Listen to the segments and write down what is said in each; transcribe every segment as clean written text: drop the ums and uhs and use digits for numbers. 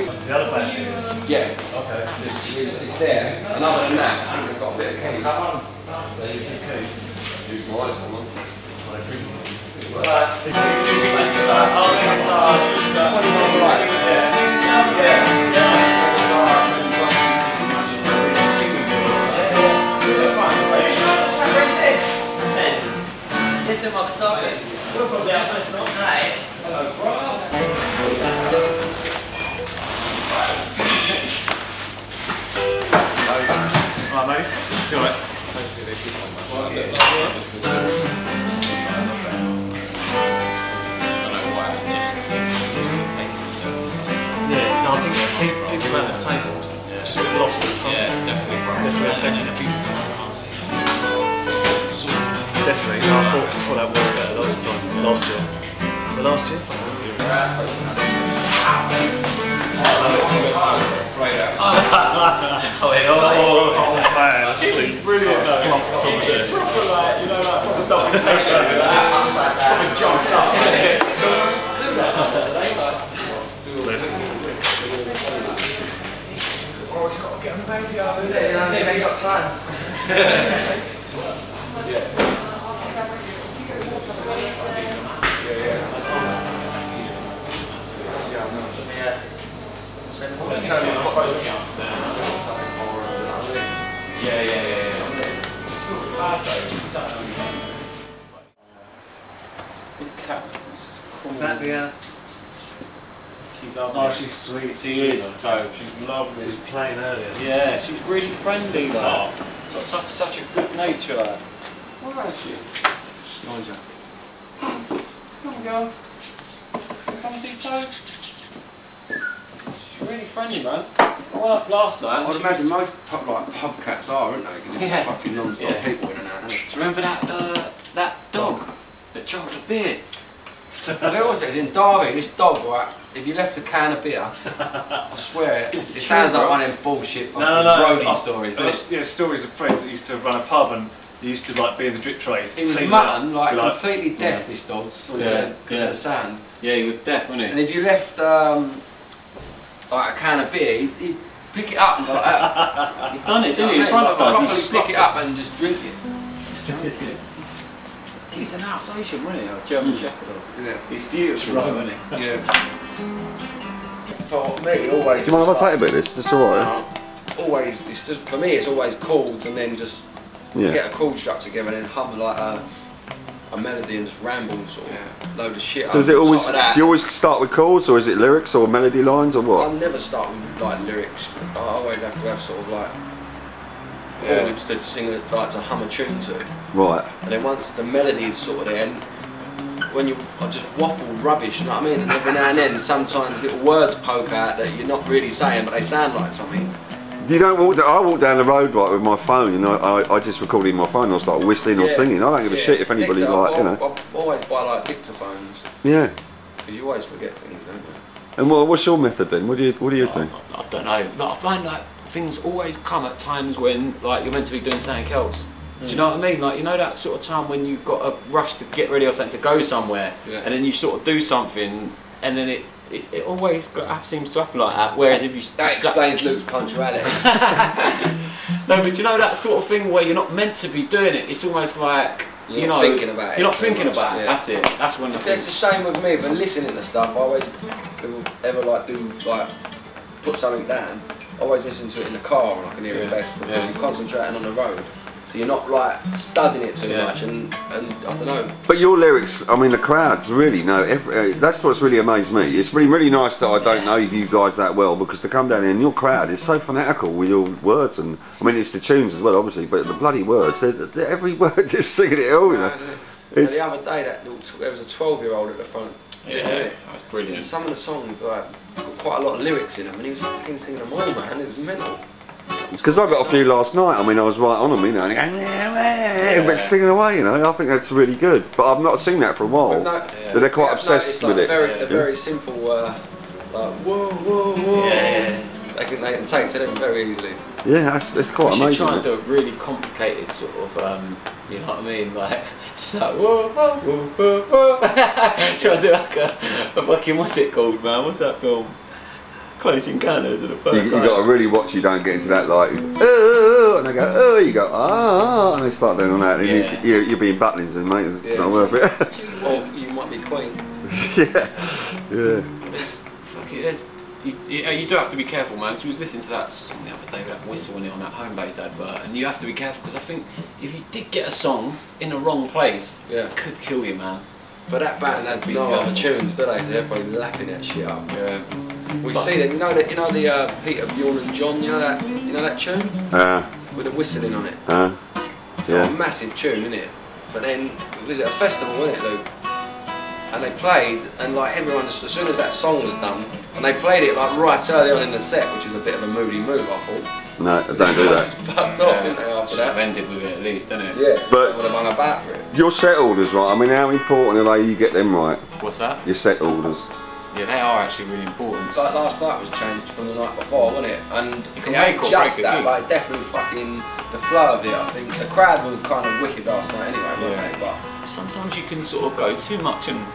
The other band? Yeah. Okay. It's there. And other than that, I think they've got a bit of keys. This is keys. Use my one. Listen, my guitar picks. We'll probably have both not night. Hello, bro. Alright, mate. Do it. Yeah, no, I think about the tables. Just a bit lost in front. Yeah, definitely affected people. Definitely, no, I thought that worked better last year. So last year? Oh man, sleep. Brilliant. Slump from the shit. Proper like, you know, like proper documentation. Proper jumps up. Oh, it's got to get on the radio. They ain't got time. This cat Is that the she's lovely. Oh, she's sweet. She is, so she's lovely. She was playing earlier. Yeah, she's really friendly, like. Such a good nature, like. Where is she? Come on, girl. Come do toe. She's really friendly, man. I went up last night. I'd imagine most pub cats are, aren't they? Because Yeah. fucking non-stop people in and out. Do you remember that dog that dropped a beer? Where was it? It was in Derby. This dog, right? If you left a can of beer, I swear, it sounds like one of them bullshit roadie stories, doesn't it? Yeah, stories of friends that used to run a pub and they used to like be in the drip trays. He was mutton, like completely deaf, this dog, because of the sand. Yeah, he was deaf, wasn't he? And if you left like a can of beer, he'd pick it up and go like that. He'd done it, didn't he? In front of us, he'd stick it up and just drink it. He's an Alsatian, wasn't he? A German Shepherd. Yeah. He's beautiful, wasn't he? Yeah. For me, always. Do you mind if I take a bit of this? That's alright. Always, it's just for me. It's always chords, and then just get a chord structure together, and then hum like a melody and just ramble sort of load of shit. So is it always? Do you always start with chords, or is it lyrics, or melody lines, or what? I never start with like lyrics. I always have to have sort of like chords to sing, like to hum a tune to. Right. And then once the melody is sort of there, and when I just waffle rubbish, you know what I mean? And every now and then, sometimes little words poke out that you're not really saying, but they sound like something. You don't walk. I walk down the road like with my phone, and I just record in my phone. And I start whistling or singing. I don't give a shit if anybody like, you know. I always buy like dictaphones. Yeah. Because you always forget things, don't you? And what's your method then? What do you do? I don't know. But I find like things always come at times when like you're meant to be doing something else. Do you know what I mean? Like, you know that sort of time when you've got a rush to get ready or something to go somewhere, and then you sort of do something, and then it always seems to happen like that. Whereas if you that explains Luke's punctuality. No, but you know that sort of thing where you're not meant to be doing it. It's almost like you're not thinking about it. You're not thinking about it. That's it. That's when that's the same with me. If I'm listening to stuff, I always put something down. I always listen to it in the car and I can hear it best because you're concentrating on the road. So you're not like studying it too much, and I don't know. But your lyrics, I mean, the crowds really know. That's what's really amazed me. It's really nice that I don't know you guys that well, because to come down here and your crowd is so fanatical with your words, and I mean it's the tunes as well, obviously, but the bloody words, every word just singing it all, you know. The other day, there was a 12-year-old at the front. Yeah, that was brilliant. And some of the songs like got quite a lot of lyrics in them, and he was fucking singing them all, man. It was mental. Because I got a few last night. I mean, I was right on them, you know, but singing away, you know. I think that's really good. But I've not seen that for a while. But they're quite obsessed with it. They're very simple, like whoa, whoa, whoa. They can take to them very easily. Yeah, that's quite amazing. You should try and do a really complicated sort of, you know what I mean, like just like whoa, whoa, whoa, whoa, whoa. Try to do like a fucking, what's it called, man? What's that film? Close encounters of the first. You got to really watch you don't get into that like, oh, and they go, oh, you go, ah, and they start doing all that. And Yeah. you're being Butlins and mate, it's not worth it. Or you might be Queen. Yeah, yeah. You do have to be careful, man. So we was listening to that song the other day with that whistle in it on that Homebase advert, and you have to be careful because I think if you did get a song in the wrong place, it could kill you, man. But that band had no other tunes, do they? So they're probably lapping that shit up. Yeah. We see that. You know the Peter, Bjorn and John. You know that tune with the whistling on it. It's not a massive tune, isn't it? But then it was at a festival, wasn't it, Luke? And they played, and like everyone, just as soon as that song was done, and they played it like right early on in the set, which was a bit of a moody move, I thought. No, they don't do that. Fucked off, didn't they, after that? Ended with it at least, didn't it? Yeah, but would have hung about for it. Your set orders, right? I mean, how important are they? You get them right. What's that? Your set orders. Yeah, they are actually really important. It's like last night was changed from the night before, wasn't it? And you can it make ain't or just break a that, gig. like definitely fucking the flow of it. I think the crowd was kind of wicked last night anyway, weren't they? But sometimes you can sort of go too much and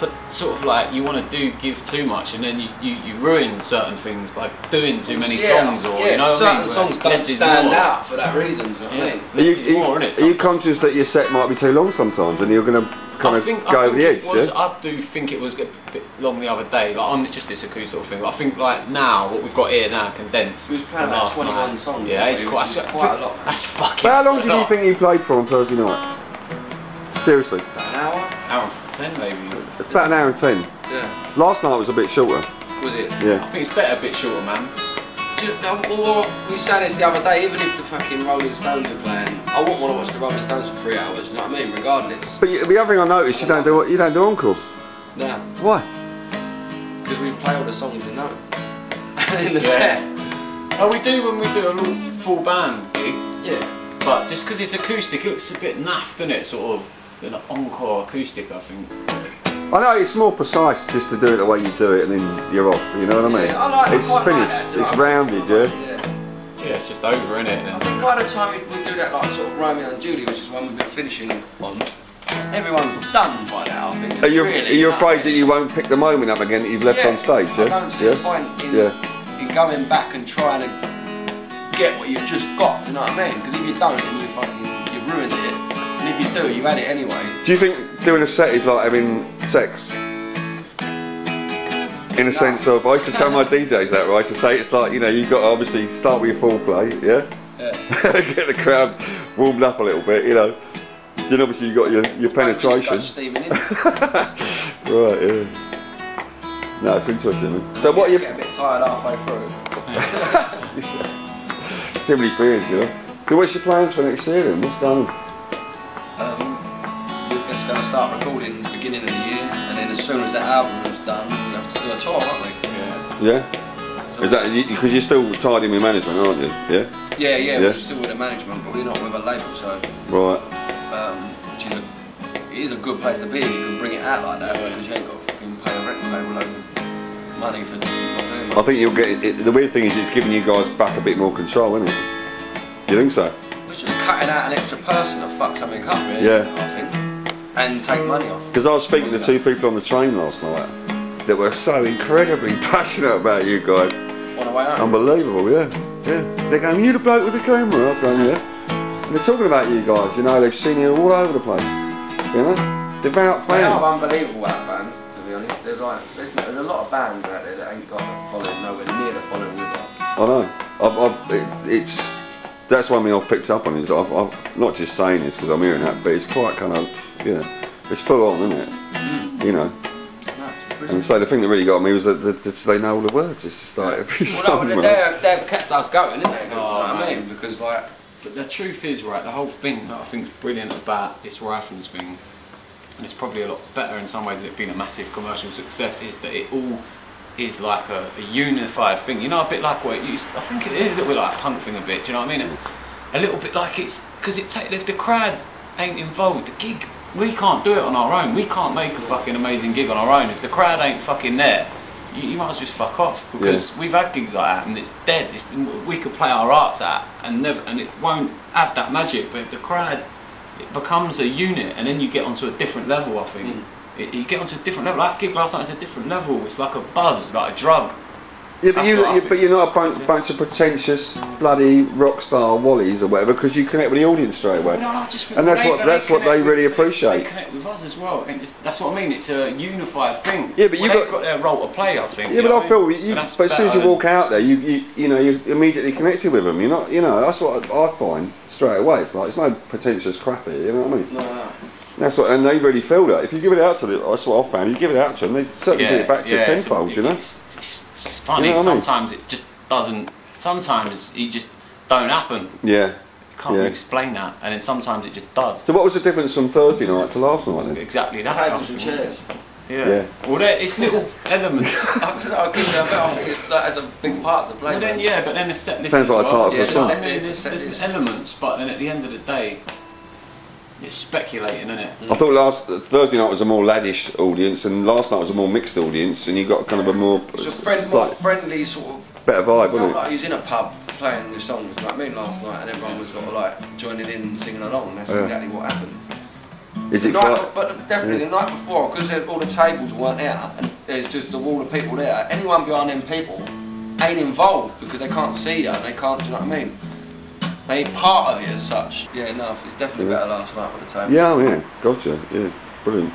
put sort of like you want to give too much, and then you ruin certain things by doing too many songs, or you know what I mean? Songs don't stand out for that reason. Do you know what I mean? Less is more, isn't it? Are you conscious that your set might be too long sometimes, and you're going to kind of go over the edge? I do think it was a bit long the other day. Like I'm just this acoustic sort of thing. But I think like now what we've got here now condensed. We was playing about 21 songs. Yeah, it's quite a lot. That's fucking. How long did you think you played for on Thursday night? Seriously? About an hour. Hour and 10 maybe. It's about an hour and 10. Yeah. Last night was a bit shorter. Was it? Yeah. I think it's better a bit shorter, man. We were saying this the other day, even if the fucking Rolling Stones are playing, I wouldn't want to watch the Rolling Stones for 3 hours, you know what I mean, regardless. But the other thing I noticed, you don't do encores. No. Why? Because we play all the songs we know. In the set. Oh, we do when we do a little full band gig. Yeah. But just because it's acoustic, it looks a bit naff, doesn't it? Sort of an encore acoustic, I think. I know it's more precise just to do it the way you do it, and then you're off. You know what I mean? Yeah, it's finished. It's rounded, yeah. Yeah, it's just over, isn't it? I think by the time we do that, like sort of Romeo and Julie, which is one we've been finishing on, everyone's done by now. I think. Are you afraid that you won't pick the moment up again that you've left on stage? Yeah. I don't see the point in going back and trying to get what you've just got. You know what I mean? Because if you don't, then you've ruined it. And if you do, you've had it anyway. Do you think doing a set is like having sex? In a sense of, I used to tell my DJs that, right? I used to say it's like, you know, you've got to obviously start with your foreplay, yeah? Get the crowd warmed up a little bit, you know. Then obviously you've got your penetration. Just go steaming in. Right, yeah. No, it's interesting. So what you get a bit tired halfway through. Similarly fears, you know. So what's your plans for next year then? What's going on? We're just going to start recording at the beginning of the year, and then as soon as that album is done, we'll have to do a tour, won't we? Yeah. So is that because you're still tied in with management, aren't you? Yeah. Yeah. We're still with the management, but we're not with a label, so. Right. Which is a good place to be if you can bring it out like that, because you ain't got to fucking pay a record label loads of money for not doing much. I think you'll get it. The weird thing is it's giving you guys back a bit more control, isn't it? You think so? It's just cutting out an extra person to fuck something up, really. Yeah. I think, and take money off. Because I was speaking to two people on the train last night that were so incredibly passionate about you guys. On the way home. Unbelievable, yeah. They're going, you the bloke with the camera? I'm going, yeah. And they're talking about you guys, you know, they've seen you all over the place. You know? Devout fans. They are unbelievable out bands, to be honest. They're like, there's a lot of bands out there that ain't got the following, nowhere near the following we've got. I know. That's one thing I've picked up on is I'm not just saying this because I'm hearing that, but it's quite kind of, you know, it's full on, isn't it? You know. And so the thing that really got me was that they know all the words. It's just like every song. Well, they've kept us going, haven't they? You know what I mean? Because like. But the truth is, right, the whole thing that I think is brilliant about this Rifles thing, and it's probably a lot better in some ways than it being a massive commercial success, is that it all is like a unified thing. You know, a bit like what it used. I think it is a little bit like a punk thing a bit. Do you know what I mean? It's a little bit like it's because if the crowd ain't involved, the gig. We can't do it on our own. We can't make a fucking amazing gig on our own. If the crowd ain't fucking there, you might as well just fuck off. Because we've had gigs like that and it's dead. We could play our arts out and it won't have that magic. But if the crowd, it becomes a unit and then you get onto a different level, I think. You get onto a different level. That gig last night is a different level. It's like a buzz, like a drug. Yeah, but you're not a bunch of pretentious bloody rock star wallies or whatever, because you connect with the audience straight away. No, I just think and that's what they really appreciate. They connect with us as well, and that's what I mean. It's a unified thing. Yeah, but they've got their role to play, I think. Yeah, but I feel but as soon as you walk out there, you immediately connected with them. You're not, that's what I find straight away. It's like it's no pretentious crap here. You know what I mean? No. That's what, and they really feel that. If you give it out to them, that's what I found. You give it out to them, they certainly get it back to tenfold. It's funny. Sometimes it just doesn't. Sometimes it just don't happen. Yeah. You can't really explain that, and then sometimes it just does. So what was the difference from Thursday night to last night then? Exactly that. Tables and chairs. Yeah. Well, it's little elements. I'll give you that. I think that has a big part to play. But then, but then the set list. Sounds like a title for a song. There's elements, but then at the end of the day, it's speculating, isn't it? I thought Thursday night was a more laddish audience, and last night was a more mixed audience, and you got kind of a more friendly sort of better vibe, wasn't it? Like he was in a pub playing the songs like me last night, and everyone was sort of like joining in and singing along. That's exactly what happened. Is it but definitely the night before, because all the tables weren't out, and there's just all the people there. Anyone behind them people ain't involved because they can't see you and they can't. Do you know what I mean? They ain't part of it as such. Yeah, no, it's definitely better last night with the table. Yeah, gotcha. Yeah, brilliant.